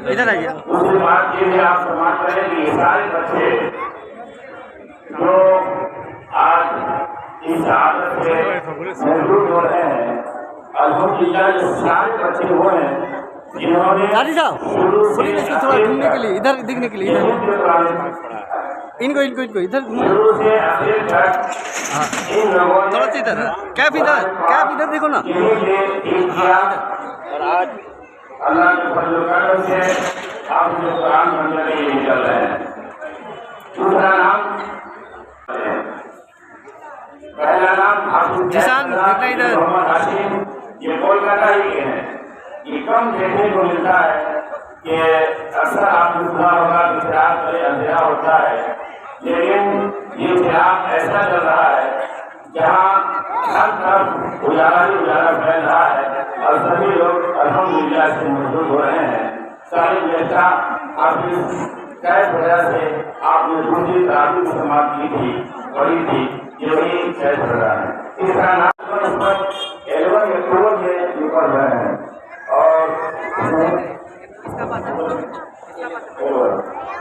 ادھر آئیے. آپ سماج کریں کہ یہ سارے بچے جو آج اس عادت سے محروم ہو رہے ہیں، الحمدللہ یہ سارے بچے وہ ہیں جنہوں نے تھوڑا گھومنے کے لیے ادھر دیکھنے کے لیے ان کو ادھر شروع سے آخر تک ان لوگوں نے تھوڑا سا ادھر دیکھو نا. اور آج اللہ کے فضل و کرم سے آپ جو قرآن پڑھنے کے لیے نکل رہے ہیں. دوسرا نام، پہلا نام جشان محمد ہاشم، یہ کولکاتہ ہی کے ہیں. یہ کم دیکھنے کو ملتا ہے کہ اکثر آپ نے سنا ہوگا کہ چراغ میں اندھیرا ہوتا ہے، لیکن یہ چراغ ایسا چل رہا ہے جہاں ہر طرف اجالا ہی اجالا پھیل رہا ہے اور سبھی لوگ الحمدللہ سے محفوظ ہو رہے ہیں. ساری جیسا آپ اس کیس وجہ سے آپ نے دوسری تعلیم سماعت کی تھی، پڑھی تھی، یہ وہی کیس وجہ ہے. اس کا نام 11 اکتوبر میں نکل رہے ہیں اور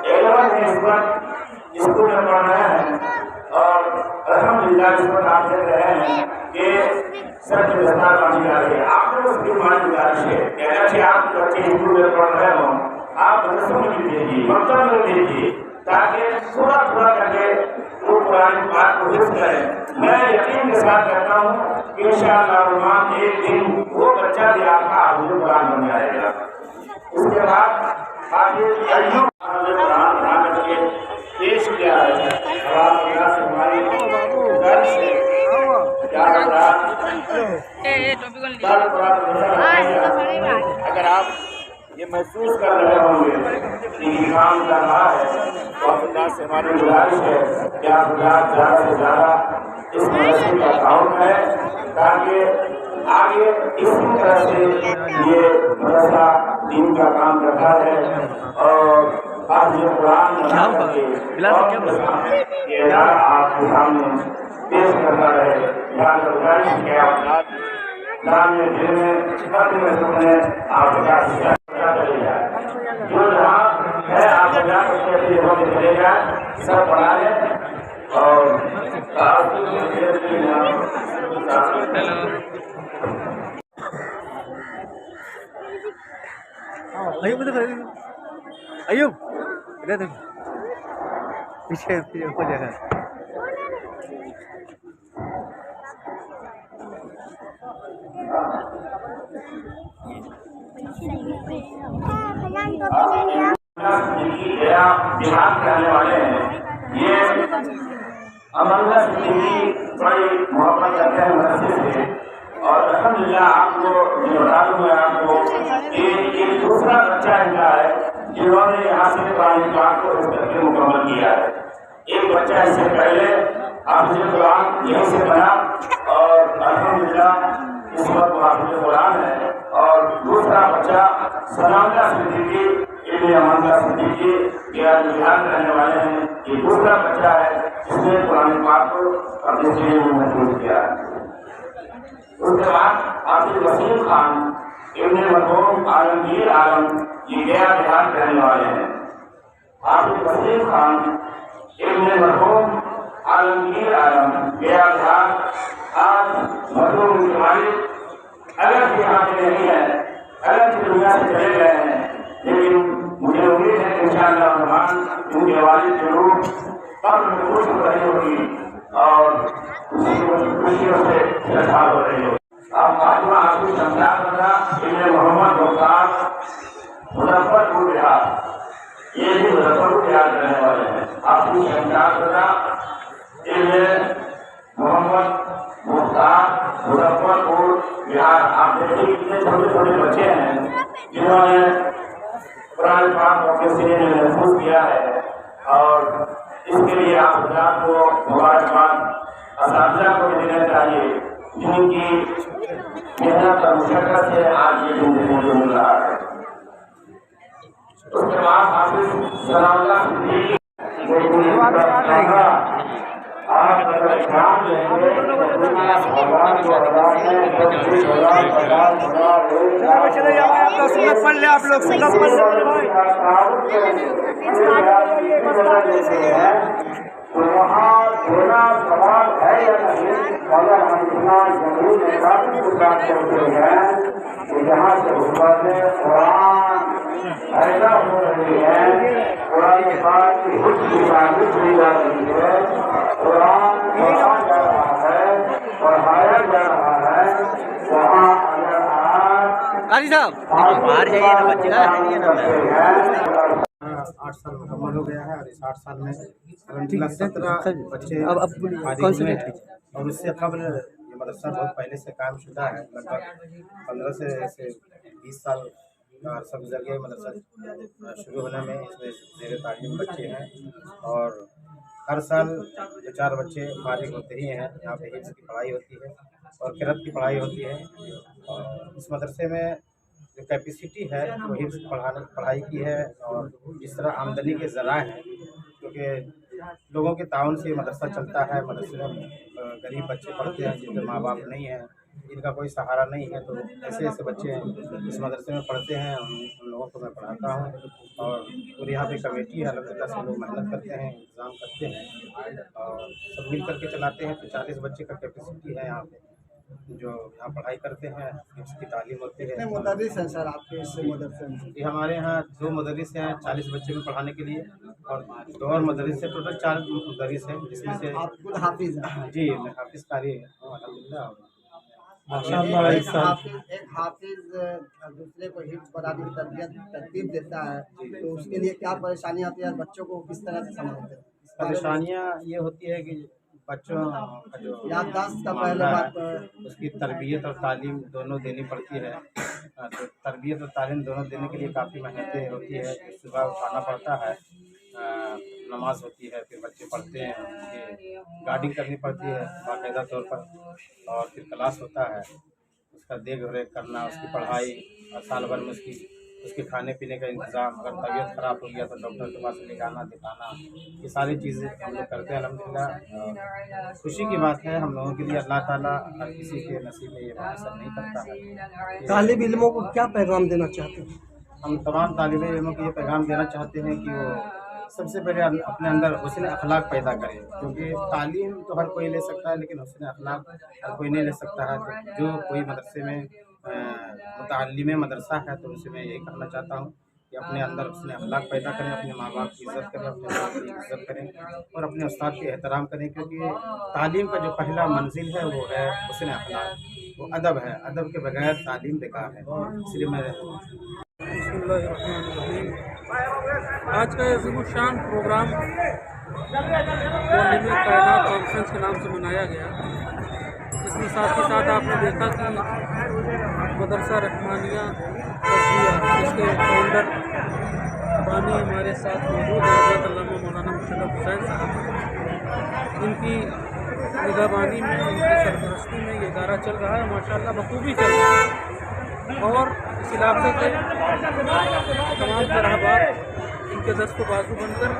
11 میں اس وقت اسکول میں پڑھ رہے ہیں اور الحمدللہ اس وقت آپ دیکھ رہے ہیں کہ سب سے زیادہ پانی آ رہی ہے. آپ نے اس کی مانی گزارش ہے کہ اچھے آپ کے بچے اسکول میں پڑھ رہے ہوں، آپ مدرسوں میں بھی بھیجیے، مکتب میں بھیجیے، تاکہ تھوڑا کر کے وہ قرآن پاک کو حفظ کریں. میں یقین کے ساتھ کہتا ہوں کہ انشاءاللہ الرحمن ایک دن وہ بچہ بھی آپ کا حافظ قرآن بن جائے گا. اس کے بعد حافظ ایوب قرآن بنا کر کے پیش کیا ہے. اللہ سے ہماری درس ہے اگر آپ یہ محسوس کر رہے ہوں گے کہ یہ کام کر رہا ہے تو اللہ سے ہماری گزارش ہے کہ آپ زیادہ سے زیادہ اس مدرسے کا تعاون کریں تاکہ آگے اسی طرح سے یہ مدرسہ دین کا کام کرتا ہے اور آج یہ قرآن یہ ادارہ آپ کے سامنے پیش کرتا رہے. یہاں کا گزارش ہے آپ نام میں دل میں خط میں سننے آپ کا چلے جائے. جو جہاں ہے آپ کو جا کے چلے جائے، سب بنا لیں اور ایوب ادھر دیکھو پیچھے ہو جائے گا. بہار کے رہنے والے ہیں. یہ امرنا صدیقی بڑی محبت کرتے ہیں مدرسے سے اور الحمدللہ آپ کو بتا دوں میں آپ کو ایک دوسرا بچہ انکا ہے جنہوں نے یہاں سے قرآن پاک کو اس کر کے مکمل کیا ہے. ایک بچہ اس سے پہلے حافظ قرآن یہیں سے بنا اور الحمدللہ اس وقت حافظ قرآن ہے. اور دوسرا بچہ سلامہ صدیقی ابن امانہ صدیقی بہار کے رہنے والے ہیں. یہ دوسرا بچہ ہے جس نے قرآن پاک کو اپنے ذہن میں محفوظ کیا ہے. اس کے بعد حافظ وسیم خان ابن مرحوم عالمگیر عالم یہ گیا بہار کے رہنے والے ہیں. حافظ وسیم خان ابن مرحوم عالمگیر عالم گیا بہار. آج مرحوم کے والد الگ یہاں پہ نہیں ہے، الگ دنیا سے چلے گئے ہیں، لیکن مجھے امید ہے کہ انشاءاللہ الرحمن ان کے والد ضرور قبر میں خوش ہو رہی ہوگی اور خوشیوں سے خوشحال ہو رہی ہوگی. آپ فاطمہ حافظ شمشاد رضا ابن محمد مختار مظفر پور بہار، یہ بھی مظفر پور بہار رہنے والے ہیں. حافظ شمشاد رضا ابن محمد مختار مظفر پور بہار. آپ دیکھیں کتنے چھوٹے چھوٹے بچے ہیں جنہوں نے قرآن پاک موقع سے محفوظ کیا ہے اور اس کے لیے آپ حضرات کو مبارکباد اساتذہ کو بھی دینا چاہیے جن کی محنت اور مشقت سے آج یہ دن دیکھنے کو مل رہا ہے. उसके बाद हाफिज सलाउल्लाह सिद्दीकी आप अगर ध्यान देंगे तो दुनिया भगवान को अल्लाह ने 25,000 चले जाओ आप लोग सुन्नत पढ़ ले, आप लोग सुन्नत पढ़ ले तो वहाँ थोड़ा सवाल है या नहीं, अगर हम इतना जरूर निकाल बात करते हैं कि यहाँ से हुकूमत कुरान ऐसा हो रही है, कुरान पाक की कुछ इबादत की जा रही है, कुरान पढ़ा जा रहा है, पढ़ाया जा रहा है, वहाँ अगर आप कारी साहब बाहर जाइए ना, बच्चे का है 8 साल मुकम्मल हो गया है और इस 8 साल में अलहमदुलिल्लाह 17 बच्चे अब फारिग कौन से हुए हैं। और उससे कबल ये मदरसा बहुत पहले से कायम शुदा है, लगभग 15 से 20 साल का अरसा गुजर गया। मदरसा शुरू होने में इसमें ज़ेर तालीम बच्चे हैं और हर साल 2-4 बच्चे फारिग होते ही हैं। यहाँ पे हिफ्ज़ की पढ़ाई होती है और क़िरात की पढ़ाई होती है। और इस मदरसे में जो कैपेसिटी है वो हिफ्ज़ पढ़ाई की है और जिस तरह आमदनी के ज़राए हैं, क्योंकि लोगों के ताउन से मदरसा चलता है। मदरसे में गरीब बच्चे पढ़ते हैं जिनके माँ बाप नहीं हैं, जिनका कोई सहारा नहीं है, तो ऐसे ऐसे बच्चे इस मदरसे में पढ़ते हैं। उन लोगों को मैं पढ़ाता हूँ और पूरी यहाँ पे कमेटी है, अलहमदुलिल्लाह सब लोग मेहनत करते हैं, इंतज़ाम करते हैं और सब मिल करके चलाते हैं। तो 40 बच्चे का कैपेसिटी है यहाँ पे जो यहाँ पढ़ाई करते हैं, इसकी तालीम होती है। मुदर्रिस हैं सर आपके इस मदरसे में? ये हमारे यहाँ 2 मदरस हैं 40 बच्चे में पढ़ाने के लिए और 2 और मदरस से टोटल 4 मदरस हैं, जिसमें से आप खुद हाफिज हैं? जी मैं हाफिज़ कारी हूँ अल्हम्दुलिल्लाह। एक हाफिज दूसरे को हिफ्ज़ पढ़ाने की तरतीब देता है, तो उसके लिए क्या परेशानी आती है, बच्चों को किस तरह से संभालते हैं? परेशानियाँ ये होती है कि बच्चों का जो याददाश्त का पहले मामला बात है, उसकी तरबियत और तालीम दोनों देनी पड़ती है। तो तरबियत और तालीम दोनों देने के लिए काफ़ी मेहनतें होती है। सुबह उठाना पड़ता है, नमाज होती है, फिर बच्चे पढ़ते हैं, उनकी गार्डिंग करनी पड़ती है बाकायदा तौर पर, और फिर क्लास होता है, उसका देख रेख करना, उसकी पढ़ाई और साल भर में उसके खाने पीने का इंतज़ाम। अगर तबीयत ख़राब हो गया तो डॉक्टर के पास ले जाना, दिखाना, ये सारी चीज़ें हम लोग करते हैं अल्हम्दुलिल्लाह। खुशी की बात है हम लोगों के लिए, अल्लाह ताला हर किसी के नसीब में ये सब नहीं करता है। तालिब इल्मों को क्या पैगाम देना चाहते हैं? हम तमाम तालिब इल्मों को ये पैगाम देना चाहते हैं कि वो सबसे पहले अपने अंदर हुस्न अखलाक पैदा करें, क्योंकि तालीम तो हर कोई ले सकता है लेकिन हुस्न अखलाक हर कोई नहीं ले सकता है। तो जो कोई मदरसे में मुतअल्लिम मदरसा है तो उनसे मैं यही कहना चाहता हूँ कि अपने अंदर हुस्न अखलाक पैदा करें, अपने माँ बाप की इज़्ज़त करें, अपने माँ की इज़्ज़त करें और अपने उस्ताद के एहतराम करें, क्योंकि तालीम का जो पहला मंजिल है वो है हुस्न अखलाक, वो अदब है। अदब के बगैर तालीम बेकार है। इसलिए मैं आज का ये ज़िबुशान प्रोग्राम कायनात कॉन्फ्रेंस के नाम से मनाया गया, जिसमें साथ ही साथ आपने देखा कि मदरसा रहमानिया इसके फाउंडर बानी हमारे साथ मौजूद है, हज़रत अल्लामा मौलाना मुशर्रफ हुसैन साहब। इनकी निगरानी में, इनकी सरपरस्ती में ये इदारा चल रहा है, माशाअल्लाह बखूबी चल रहा है। और इस इलाके के तमाम तरहबार इनके दस्त बाजू बनकर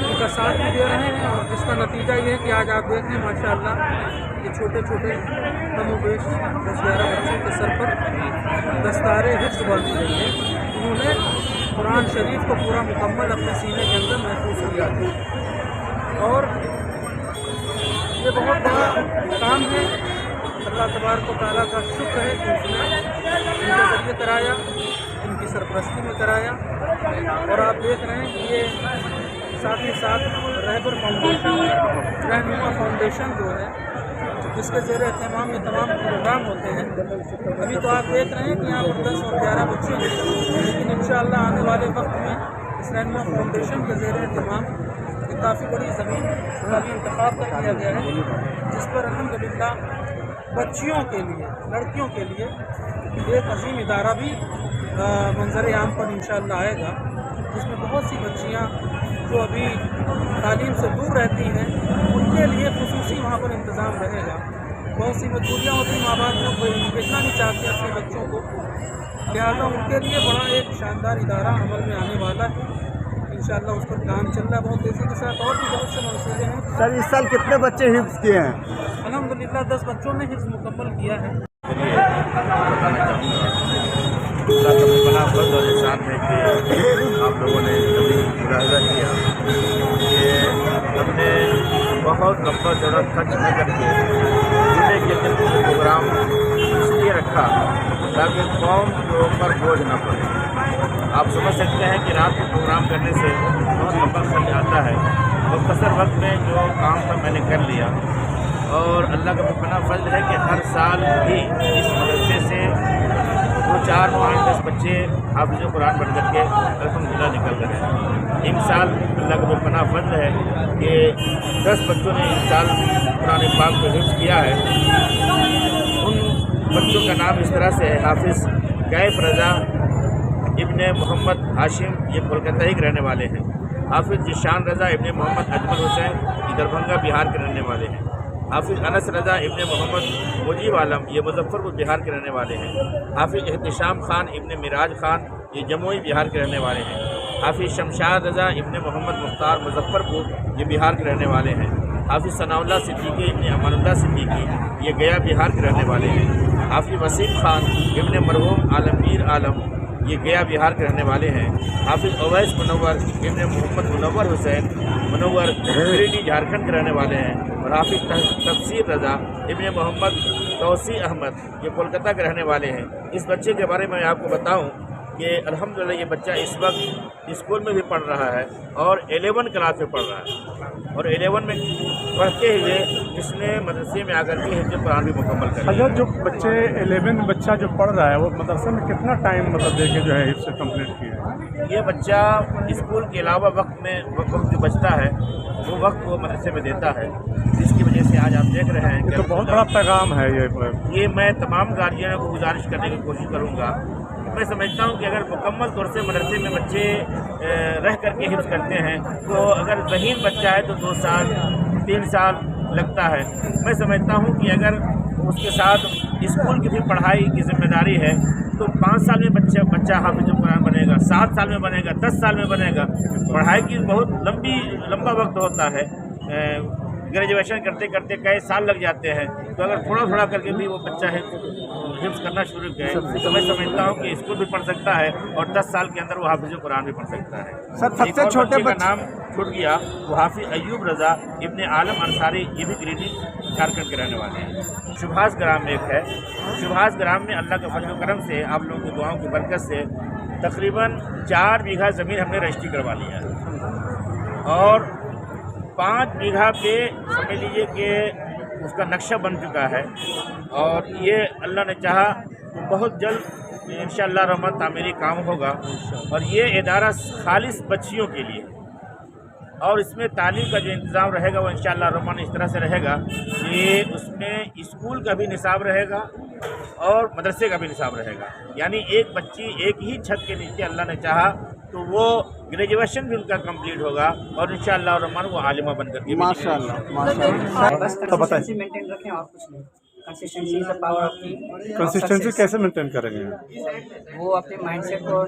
इनका साथ भी दे रहे हैं, और जिसका नतीजा ये है कि आज आप देख रहे हैं माशाअल्लाह ये छोटे छोटे कमोबेश 10-11 बच्चों के सर पर दस्तारे हिफ्ज़ बांधी गई है। उन्होंने कुरान शरीफ को पूरा मुकम्मल अपने सीने के अंदर महफूज किया है और ये बहुत बड़ा काम है। अल्लाह तबारक व तआला का शुक्र है कि उसने इनके ज़रिए कराया, इनकी सरपरस्ती में कराया। और आप देख रहे हैं कि ये साथ ही साथ रहबर फाउंडेशन, रहनुमा फाउंडेशन जो है, जिसके ज़ेर एहतमाम ये तमाम प्रोग्राम होते हैं। अभी तो आप देख रहे हैं कि यहाँ पर 10 और 11 बच्चे हैं, लेकिन इंशाअल्लाह आने वाले वक्त में इस रहनुमा फाउंडेशन के ज़ेर एहतमाम काफ़ी बड़ी ज़मीन का भी इंतखाब कर दिया गया है, जिस पर अल्हम्दुलिल्लाह बच्चियों के लिए, लड़कियों के लिए एक अजीम इदारा भी मंजर आम पर इंशाअल्लाह आएगा, जिसमें बहुत सी बच्चियाँ जो अभी तालीम से दूर रहती हैं उनके लिए खुसूसी वहाँ पर इंतज़ाम रहेगा। बहुत सी मजबूरियाँ होती हैं, माँ बाप लोग भेजना नहीं चाहते अपने बच्चों को, लिहाजा उनके लिए बड़ा एक शानदार इदारा अमल में आने वाला है। इंशाअल्लाह उस पर काम चल रहा है बहुत तेज़ी के साथ, और भी बहुत से मंसूबे हैं। सर इस साल कितने बच्चे हिफ्ज़ किए हैं? अल्हम्दुलिल्लाह 10 बच्चों ने हिफ्ज़ मुकम्मल किया है। अल्लाह का बड़ा फर्ज और एहसान है कि आप लोगों ने कभी मुलाहजा किया कि हमने बहुत लंबा चौड़ा खर्च न करके जुमे के दिन प्रोग्राम इसलिए रखा ताकि कौम के ऊपर बोझ न पड़े। आप समझ सकते हैं कि रात को प्रोग्राम करने से बहुत लंबा खर्च आता है, मुख्तसर वक्त में जो काम था मैंने कर लिया। और अल्लाह का बड़ा फर्ज है कि हर साल भी इस मदरसे से 2, 4, 5, 10 बच्चे हाफिज़ कुरान बन करके अल्हम्दुलिल्लाह निकल रहे हैं। इन साल अल्लाह का बड़ा फर्ज है कि 10 बच्चों ने इस साल कुरान पाक को हिफ्ज़ किया है। उन बच्चों का नाम इस तरह से है, हाफिज़ कैफ रज़ा इब्ने मोहम्मद हाशिम, ये कोलकाता ही के रहने वाले हैं। हाफिज़ जिशान रज़ा इब्ने मोहम्मद अजमल हुसैन, ये दरभंगा बिहार के रहने वाले हैं। हाफिज़ अनस रज़ा इब्ने मोहम्मद मुजीब आलम, ये मुजफ्फरपुर बिहार के रहने वाले हैं। हाफिज़ एहतिशाम खान इब्ने मिराज खान, ये जमुई बिहार के रहने वाले हैं। हाफिज़ शमशाद रज़ा इब्ने मोहम्मद मुख्तार मुजफ्फरपुर, ये बिहार के रहने वाले हैं। हाफिज़ सनाउल्लाह सिद्दीकी इब्ने अमानुल्लाह सिद्दीकी, ये गया बिहार के रहने वाले हैं। हाफिज़ वसीम खान इब्ने मरहूम आलमगीर आलम, ये गया बिहार के रहने वाले हैं। हाफिज़ अवैस मुनव्वर इब्ने मोहम्मद मुनव्वर हुसैन मुनव्वर गिरिडीह झारखंड के रहने वाले हैं। और हाफिज़ तफसीर रज़ा इब्ने मोहम्मद तौसी अहमद, ये कोलकाता के रहने वाले हैं। इस बच्चे के बारे में मैं आपको बताऊं कि अल्हम्दुलिल्लाह ये बच्चा इस वक्त स्कूल में भी पढ़ रहा है और 11 क्लास में पढ़ रहा है। और 11 में पढ़ते हुए इसने मदरसे में आकर के हिफ्ज़ कुरान भी मुकम्मल कर लिया। अच्छा, जो बच्चे 11 बच्चा जो पढ़ रहा है वो मदरसे में कितना टाइम मतलब दे के जो है हिफ्ज़ कंप्लीट किया है? ये बच्चा स्कूल के अलावा वक्त जो बचता है वो वक्त वो मदरसे में देता है, जिसकी वजह से आज आप देख रहे हैं कि तो बहुत बड़ा पैगाम है ये मैं तमाम गार्जियनों को गुजारिश करने की कोशिश करूँगा। मैं समझता हूँ कि अगर मुकम्मल तौर से मदरसे में बच्चे रह करके हिफ्ज़ करते हैं तो अगर ज़हीन बच्चा है तो 2 साल 3 साल लगता है। मैं समझता हूँ कि अगर उसके साथ स्कूल की भी पढ़ाई की जिम्मेदारी है तो 5 साल में बच्चा हाफिज़ कुरान बनेगा, 7 साल में बनेगा, 10 साल में बनेगा। पढ़ाई की बहुत लंबा वक्त होता है, ग्रेजुएशन करते करते कई साल लग जाते हैं। तो अगर थोड़ा थोड़ा करके भी वो बच्चा हिफ्ज़ करना शुरू करे तो मैं समझता हूँ कि स्कूल भी पढ़ सकता है और 10 साल के अंदर वो हाफिज़ कुरान भी पढ़ सकता है। सर सबसे छोटे का नाम छूट गया, वो हाफिज़ अयूब रज़ा इब्ने आलम अंसारी, ये भी गिरिडीह झारखंड के रहने वाले हैं। सुभाष ग्राम एक है, सुभाष ग्राम में अल्लाह के फजल करम से, आप लोगों की दुआओं की बरकत से तकरीबन 4 बीघा ज़मीन हमने रजिस्ट्री करवा लिया है और 5 बीघा पे समझ लीजिए कि उसका नक्शा बन चुका है। और ये अल्लाह ने चाहा तो बहुत जल्द इंशाअल्लाह रहमान तामीरी काम होगा। और ये इदारा खालिस बच्चियों के लिए, और इसमें तालीम का जो इंतज़ाम रहेगा वो इंशाअल्लाह रहमान इस तरह से रहेगा कि उसमें स्कूल का भी निसाब रहेगा और मदरसे का भी निसाब रहेगा। यानी एक बच्ची एक ही छत के नीचे अल्लाह ने चाहा तो वो ग्रेजुएशन भी उनका कंप्लीट होगा और इंशाअल्लाह रहमान वो आलिमा बनकर के माशाअल्लाह बस कंसिस्टेंसी मेंटेन रखें और कुछ नहीं। Consistency is the power of consistency कैसे मेंटेन करेंगे? वो अपने माइंडसेट को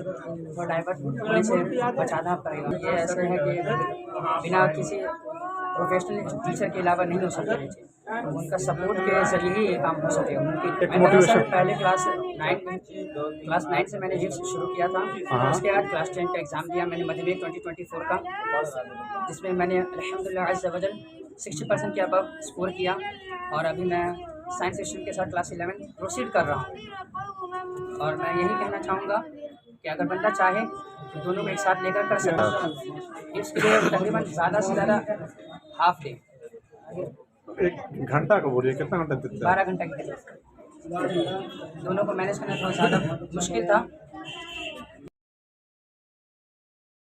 डाइवर्ट होने से बचाना पड़ेगा। ये ऐसा है कि बिना किसी प्रोफेशनल टीचर के अलावा नहीं हो सकता है, उनका सपोर्ट के जरिए ही ये काम हो सके। उनकी मैंने पहले क्लास 9 से मैंने हिफ्ज़ शुरू किया था। उसके बाद क्लास 10 का एग्ज़ाम दिया मैंने मध्यवेग 2024 का, जिसमें मैंने अल्हम्दुलिल्लाह अज़्ज़ा वजल 60% के अबव स्कोर किया। और अभी मैं साइंस स्ट्रीम के साथ क्लास 11 प्रोसीड कर रहा हूँ। और मैं यही कहना चाहूँगा कि अगर बंदा चाहे तो दोनों को एक साथ लेकर कर सकता है। इसके लिए तकरीबन ज़्यादा से ज़्यादा हाफ डे 1 घंटा का बोलिए, कितना घंटा देते हैं? 12 घंटा की दोनों को मैनेज करना थोड़ा ज़्यादा मुश्किल था।